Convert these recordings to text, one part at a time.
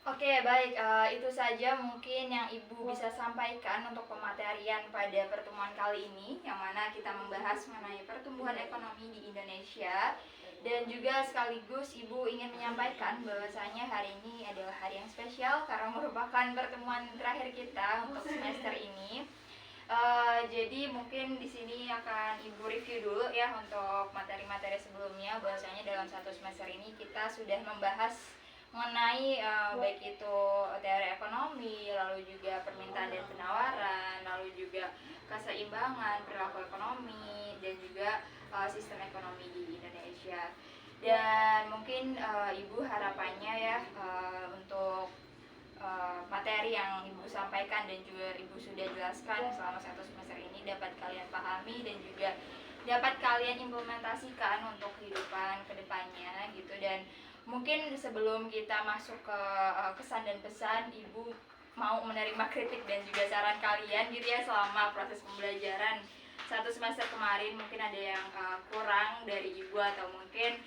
Oke, baik. Itu saja mungkin yang Ibu bisa sampaikan untuk pematerian pada pertemuan kali ini, yang mana kita membahas mengenai pertumbuhan ekonomi di Indonesia. Dan juga sekaligus Ibu ingin menyampaikan bahwasanya hari ini adalah hari yang spesial karena merupakan pertemuan terakhir kita untuk semester ini. Jadi mungkin di sini akan Ibu review dulu ya untuk materi-materi sebelumnya, bahwasanya dalam satu semester ini kita sudah membahas mengenai baik itu teori ekonomi, lalu juga permintaan dan penawaran, lalu juga keseimbangan perilaku ekonomi, dan juga sistem ekonomi di Indonesia. Dan mungkin Ibu harapannya ya untuk materi yang Ibu sampaikan dan juga Ibu sudah jelaskan selama satu semester ini dapat kalian pahami dan juga dapat kalian implementasikan untuk kehidupan kedepannya gitu. Dan mungkin sebelum kita masuk ke kesan dan pesan, Ibu mau menerima kritik dan juga saran kalian gitu ya selama proses pembelajaran satu semester kemarin. Mungkin ada yang kurang dari Ibu, atau mungkin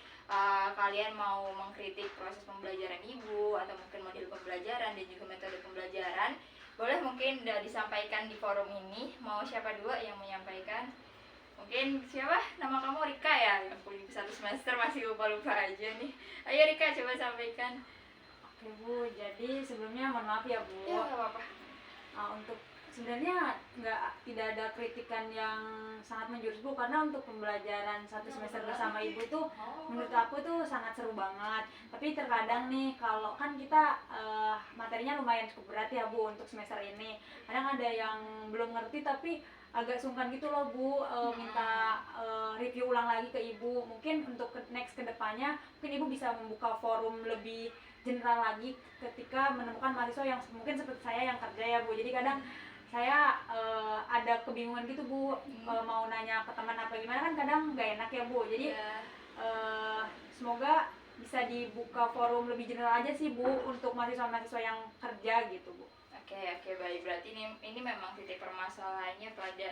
kalian mau mengkritik proses pembelajaran Ibu, atau mungkin model pembelajaran dan juga metode pembelajaran, boleh mungkin disampaikan di forum ini. Mau siapa dulu yang menyampaikan? Mungkin siapa? Nama kamu Rika ya? Yang kuliah satu semester masih lupa-lupa aja nih. Ayo Rika, coba sampaikan. Oke Bu, jadi sebelumnya mohon maaf ya Bu. Ya, nggak apa-apa. Untuk sebenarnya tidak ada kritikan yang sangat menjurus Bu, karena untuk pembelajaran satu semester bersama Ibu itu menurut aku tuh sangat seru banget. Tapi terkadang nih kalau kan kita materinya lumayan cukup berat ya Bu untuk semester ini. Kadang ada yang belum ngerti tapi agak sungkan gitu loh Bu, minta review ulang lagi ke Ibu. Mungkin untuk next kedepannya mungkin Ibu bisa membuka forum lebih general lagi ketika menemukan mahasiswa yang mungkin seperti saya yang kerja ya Bu. Jadi kadang saya ada kebingungan gitu Bu, mau nanya ke teman apa gimana kan kadang nggak enak ya Bu. Jadi semoga bisa dibuka forum lebih general aja sih Bu untuk mahasiswa-mahasiswa yang kerja gitu Bu. Oke, baik. Berarti ini memang titik permasalahannya pada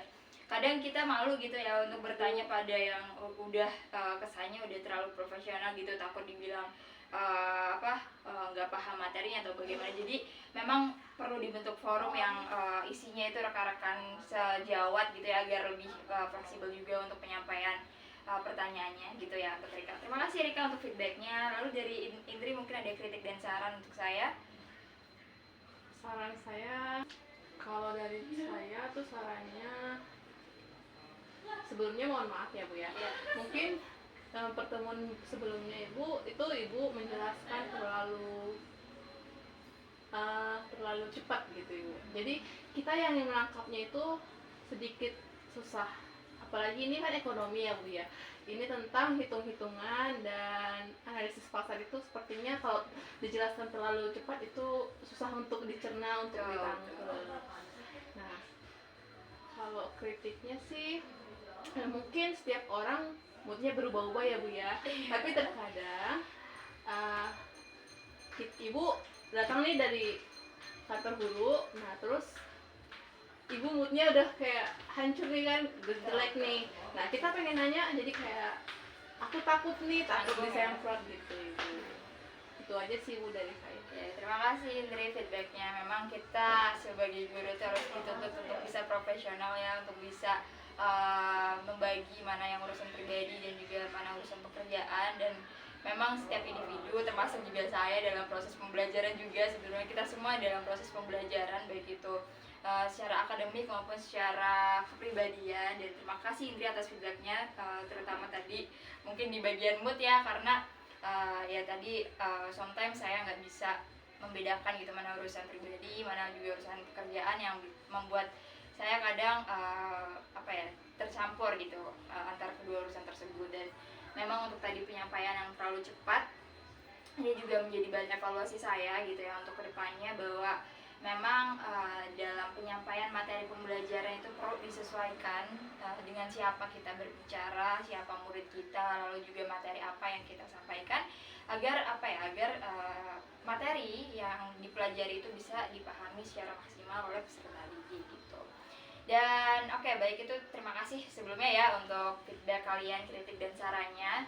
kadang kita malu gitu ya untuk bertanya pada yang udah kesannya udah terlalu profesional gitu, takut dibilang nggak paham materinya atau bagaimana. Jadi memang perlu dibentuk forum yang isinya itu rekan-rekan sejawat gitu ya, agar lebih fleksibel juga untuk penyampaian pertanyaannya gitu ya untuk Rika. Terima kasih Rika untuk feedbacknya. Lalu dari Indri mungkin ada kritik dan saran untuk saya. Saran saya, kalau dari saya tuh sarannya, sebelumnya mohon maaf ya Bu ya. Mungkin pertemuan sebelumnya Ibu menjelaskan terlalu cepat gitu Ibu. Jadi kita yang menangkapnya itu sedikit susah. Apalagi ini kan ekonomi ya Bu ya. Ini tentang hitung-hitungan dan analisis pasar, itu sepertinya kalau dijelaskan terlalu cepat itu susah untuk dicerna, untuk ditangkap. Nah, kalau kritiknya sih mungkin setiap orang moodnya berubah-ubah ya Bu ya. Tapi terkadang Ibu datang nih dari kantor guru, nah terus Ibu moodnya udah kayak hancur nih kan, jelek nih. Nah kita pengen nanya, jadi kayak aku takut disemprot gitu Ibu. Itu aja sih Bu dari saya. Ya, terima kasih Indri feedbacknya. Memang kita sebagai guru harus dituntut untuk bisa profesional ya, untuk bisa membagi mana yang urusan pribadi dan juga mana urusan pekerjaan. Dan memang setiap individu, termasuk juga saya, dalam proses pembelajaran juga, sebenarnya kita semua dalam proses pembelajaran, baik itu secara akademik maupun secara kepribadian. Dan terima kasih Indri atas feedbacknya, terutama tadi mungkin di bagian mood ya, karena ya tadi sometimes saya nggak bisa membedakan gitu mana urusan pribadi, mana juga urusan pekerjaan, yang membuat saya kadang tercampur gitu antara kedua urusan tersebut. Dan memang untuk tadi penyampaian yang terlalu cepat ini juga menjadi bahan evaluasi saya gitu ya untuk kedepannya, bahwa memang dalam penyampaian materi pembelajaran itu perlu disesuaikan dengan siapa kita berbicara, siapa murid kita, lalu juga materi apa yang kita sampaikan, agar materi yang dipelajari itu bisa dipahami secara maksimal oleh peserta didik gitu. Dan baik, itu terima kasih sebelumnya ya untuk feedback kalian, kritik dan sarannya.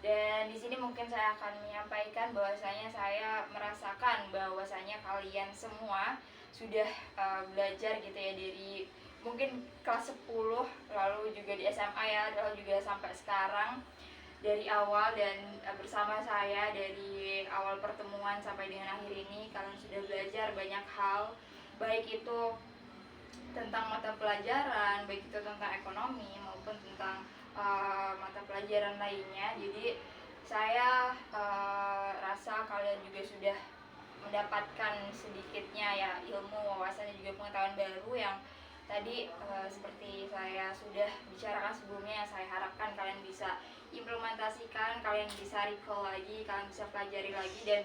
Dan di sini mungkin saya akan menyampaikan bahwasanya saya merasakan bahwasanya kalian semua sudah belajar gitu ya dari mungkin kelas 10 lalu juga di SMA ya, lalu juga sampai sekarang dari awal dan bersama saya dari awal pertemuan sampai dengan akhir ini kalian sudah belajar banyak hal, baik itu tentang mata pelajaran, baik itu tentang ekonomi maupun tentang mata pelajaran lainnya. Jadi saya rasa kalian juga sudah mendapatkan sedikitnya ya ilmu, wawasan dan juga pengetahuan baru yang tadi seperti saya sudah bicarakan sebelumnya, yang saya harapkan kalian bisa implementasikan, kalian bisa recall lagi, kalian bisa pelajari lagi. Dan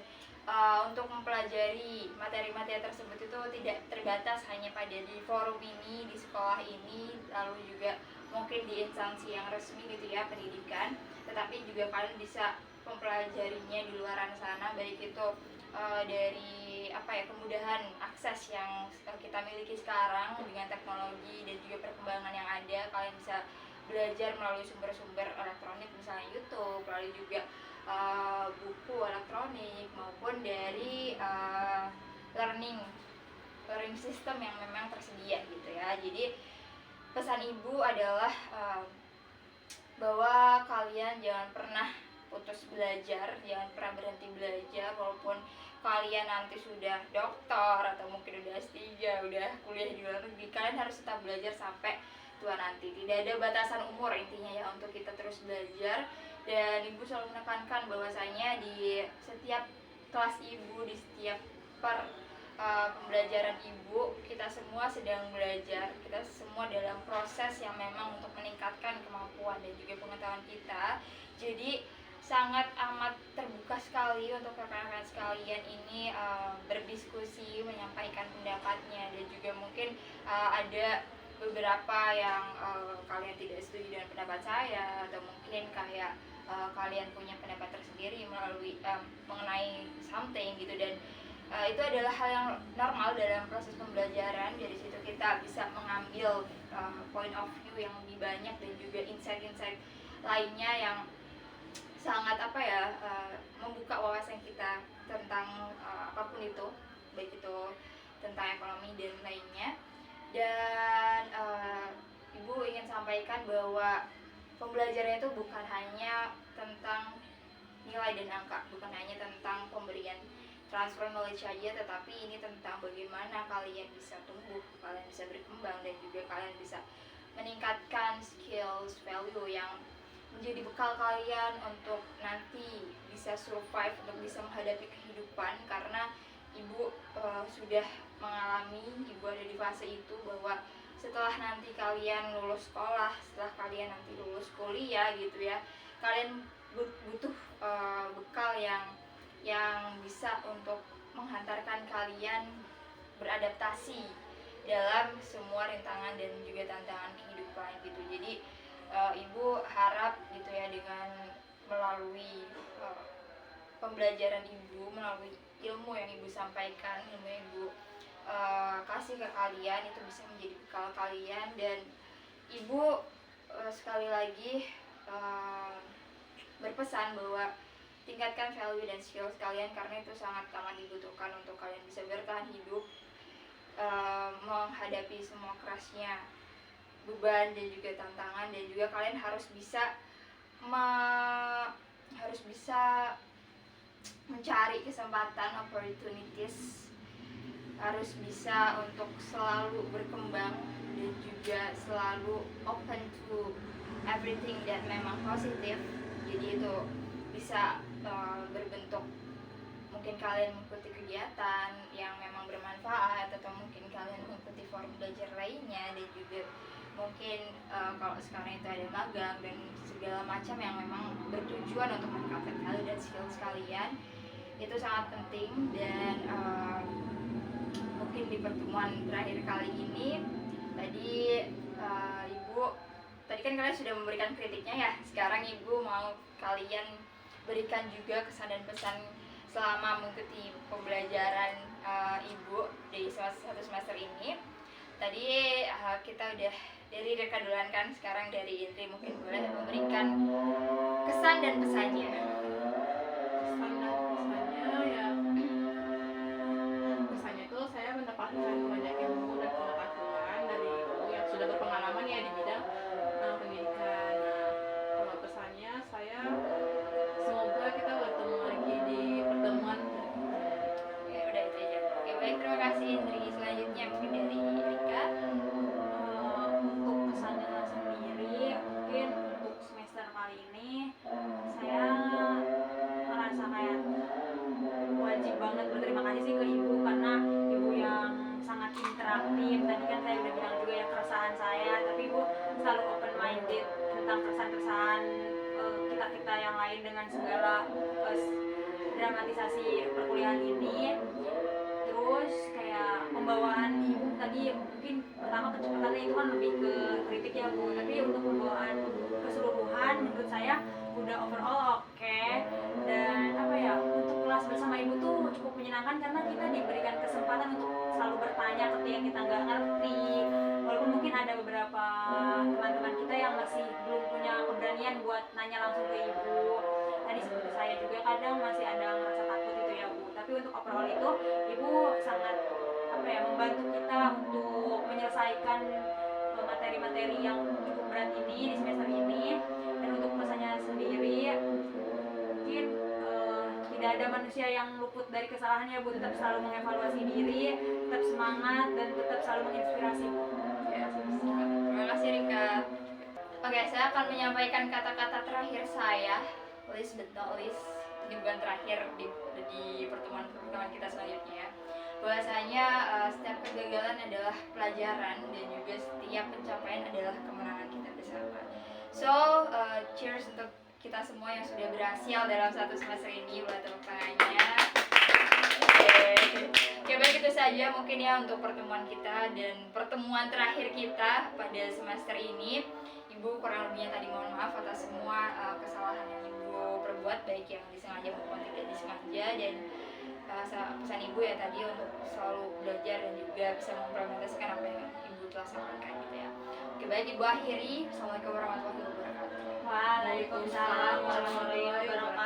untuk mempelajari materi-materi tersebut itu tidak terbatas hanya pada di forum ini, di sekolah ini, lalu juga mungkin di instansi yang resmi gitu ya, pendidikan, tetapi juga kalian bisa mempelajarinya di luaran sana, baik itu dari kemudahan akses yang kita miliki sekarang dengan teknologi dan juga perkembangan yang ada. Kalian bisa belajar melalui sumber-sumber elektronik misalnya YouTube, lalu juga buku elektronik maupun dari learning system yang memang tersedia gitu ya. Jadi pesan ibu adalah bahwa kalian jangan pernah putus belajar, jangan pernah berhenti belajar, walaupun kalian nanti sudah doktor atau mungkin udah S3, udah kuliah di luar negeri, kalian harus tetap belajar sampai tua nanti. Tidak ada batasan umur intinya ya untuk kita terus belajar. Dan ibu selalu menekankan bahwasanya di setiap kelas ibu, di setiap pembelajaran ibu, kita semua sedang belajar, kita semua dalam proses yang memang untuk meningkatkan kemampuan dan juga pengetahuan kita. Jadi sangat amat terbuka sekali untuk rekan-rekan sekalian ini berdiskusi, menyampaikan pendapatnya, dan juga mungkin ada beberapa yang kalian tidak setuju dengan pendapat saya, atau mungkin kayak kalian punya pendapat tersendiri melalui mengenai something gitu. Dan itu adalah hal yang normal dalam proses pembelajaran. Dari situ kita bisa mengambil point of view yang lebih banyak dan juga insight-insight lainnya yang sangat membuka wawasan kita tentang apapun itu, baik itu tentang ekonomi dan lainnya. Dan ibu ingin sampaikan bahwa pembelajaran itu bukan hanya tentang nilai dan angka, bukan hanya tentang pemberian transfer knowledge saja, tetapi ini tentang bagaimana kalian bisa tumbuh, kalian bisa berkembang, dan juga kalian bisa meningkatkan skills, value yang menjadi bekal kalian untuk nanti bisa survive, untuk bisa menghadapi kehidupan. Karena ibu sudah mengalami, ibu ada di fase itu, bahwa setelah nanti kalian lulus sekolah, setelah kalian nanti lulus kuliah gitu ya, kalian butuh bekal yang bisa untuk menghantarkan kalian beradaptasi dalam semua rintangan dan juga tantangan kehidupan gitu. Jadi ibu harap gitu ya, dengan melalui pembelajaran ibu, melalui ilmu yang ibu sampaikan, ilmu yang ibu kasih ke kalian, itu bisa menjadi bekal kalian. Dan ibu sekali lagi berpesan bahwa tingkatkan value dan skills kalian, karena itu sangat amat dibutuhkan untuk kalian bisa bertahan hidup, menghadapi semua kerasnya beban dan juga tantangan. Dan juga kalian harus bisa mencari kesempatan, opportunities, harus bisa untuk selalu berkembang dan juga selalu open to everything that memang positif. Jadi itu bisa berbentuk, mungkin kalian mengikuti kegiatan yang memang bermanfaat, atau mungkin kalian mengikuti forum belajar lainnya, dan juga mungkin kalau sekarang itu ada magang dan segala macam yang memang bertujuan untuk meningkatkan kalian dan skills kalian. Itu sangat penting. Dan mungkin di pertemuan terakhir kali ini tadi ibu, tadi kan kalian sudah memberikan kritiknya ya, sekarang ibu mau kalian berikan juga kesan dan pesan selama mengikuti pembelajaran ibu di satu semester ini. Tadi kita udah dari Rika duluan kan, sekarang dari Indri mungkin boleh memberikan kesan dan pesannya. Kesan dan pesannya ya, pesannya itu saya mendapatkan banyak ilmu dan pengetahuan dari ibu yang sudah berpengalaman ya di bidang pendidikan. Nah, kalau pesannya saya semoga kita bertemu lagi di pertemuan berikutnya. Ya udah itu aja. Oke baik, terima kasih Indri. Selanjutnya mungkin dari Rika. Untuk kesannya sendiri, mungkin untuk semester kali ini saya merasa kayak wajib banget berterima kasih sih ke ibu, karena ibu yang sangat interaktif. Tadi kan saya udah bilang juga ya keresahan saya, tapi ibu selalu open minded tentang keresahan-keresahan kita yang lain dengan segala dramatisasi perkuliahan ini. Terus kayak pembawaan ibu tadi, mungkin pertama kecepatannya itu kan lebih ke kritik ya Bu, tapi untuk pembawaan keseluruhan menurut saya udah overall oke. Dan apa ya, untuk kelas bersama ibu tuh cukup menyenangkan karena kita diberikan kesempatan untuk selalu bertanya ketika kita nggak ngerti, walaupun mungkin ada beberapa teman-teman kita yang masih belum punya keberanian buat nanya langsung ke ibu. Tadi seperti saya juga kadang masih ada ngerasa takut itu ya Bu, tapi untuk overall itu ibu sangat apa ya, membantu kita untuk menyelesaikan materi-materi yang cukup berat ini di semester ini. Dan untuk pesannya sendiri, mungkin tidak ada manusia yang luput dari kesalahannya Bu, tetap selalu mengevaluasi diri, tetap semangat, dan tetap selalu menginspirasi Bu. Ya, terima kasih Rika. Oke, saya akan menyampaikan kata-kata terakhir saya, list but not least, ini bukan terakhir di pertemuan kita selanjutnya. Bahwasanya setiap kegagalan adalah pelajaran dan juga setiap pencapaian adalah kemenangan kita bersama. So, cheers untuk kita semua yang sudah berhasil dalam satu semester ini. Boleh tepuk tangannya. Oke, baik itu saja mungkin ya untuk pertemuan kita dan pertemuan terakhir kita pada semester ini. Ibu kurang lebihnya tadi mohon maaf atas semua kesalahan yang ibu perbuat, baik yang disengaja maupun tidak disengaja. Dan pesan ibu ya tadi untuk selalu belajar dan juga bisa mengimplementasikan apa yang ibu telah sampaikan gitu ya. Oke baik, ibu akhiri. Assalamualaikum warahmatullahi wabarakatuh. Waalaikumsalam warahmatullahi wabarakatuh.